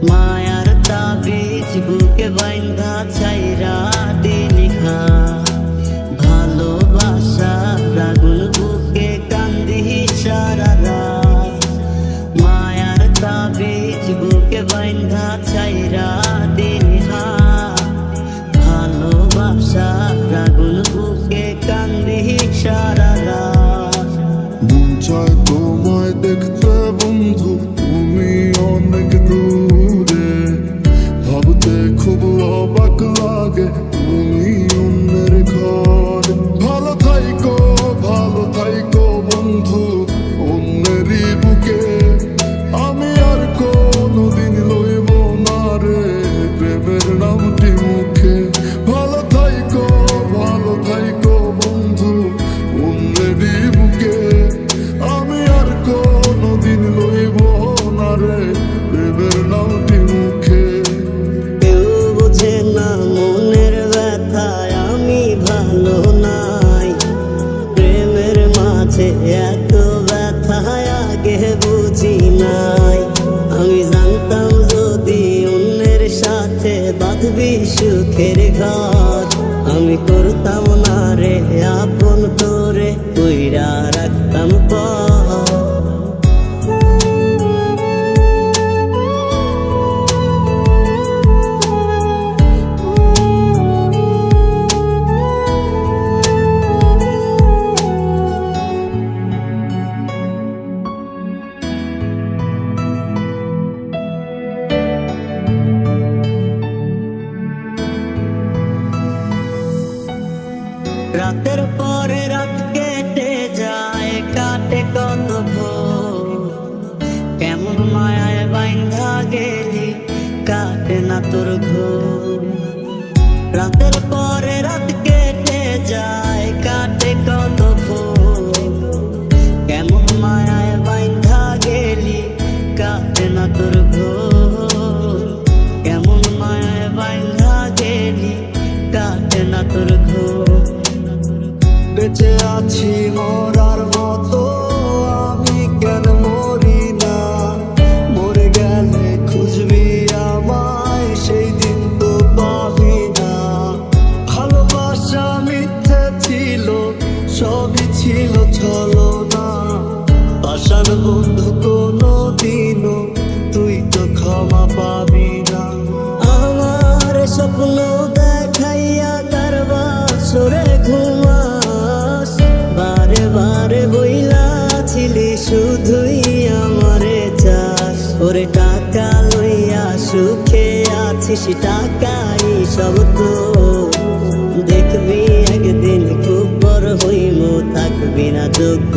মায়ার তাবিজ বুকে বাইন্ধা ছাইরা দিলিখা ভালোবাসা রাগুন বুকে কান্দি সারা রাত। মায়ার তাবিজ বুকে বাইন্ধা ছাইরা দিলিখা ভালোবাসা রাগুন বুকে কান্দি সারা রাত। মন চায় তোমায় দেখতে বন্ধু, তুমি অনেক দূরে, ভাবতে খুব অবাক লাগে তুমি অন্যের ঘরে। ভালো থাইকো বন্ধু অন্যেরই বুকে, আমি আর কোনোদিন লইব না রে প্রেমের নামটি মুখে। ভালো থাইকো বন্ধু অন্যেরই বুকে, আমি আর কোনোদিন লইব না রে প্রেমের নামটি মুখে। কেউ বোঝে না মনের ব্যথায় আমি ভালো নাই, প্রেমের মাঝে এত ব্যথায় আগে বুঝি নাই। আমি জানতাম যদি অন্যের সাথে বাঁধবি সুখের ঘর, আমি করতাম না রে আপন তোরে কইরা রাখতাম পর। রাতের পরে রাত কেটে যায়, কাটে কত ভোর, কেমন মায়ায় বাইন্ধা গেলি কাটে না তোর ঘোর। রাতের পরে রাত কেটে যায়, কাটে কত ভোর, কেমন মায়ায় বাইন্ধা গেলি কাটে না তোর ঘোর। কেমন মায়ায় বাইন্ধা গেলি কাটে না তোর ঘোর। বেঁচে আছি মরার মতো, আমি কেন মরি না? মরে গেলে খুঁজবি আমায়, সেই দিন তো পাবি না। ভালোবাসা মিথ্যে ছিল, সবই ছিল ছলনা। আশার বন্ধু কোনো দিনও তুই তো ক্ষমা পাবি না। আমার স্বপ্ন দেখাইয়া তার বাসরে ঘুমাস, বারে বারে বইলাছিলি শুধুই আমারে চাস। ওরে টাকা লইয়া সুখে আছিস, টাকাই সব তো দেখবি একদিন খুব বড় হইমু, থাকবি না যোগ্য।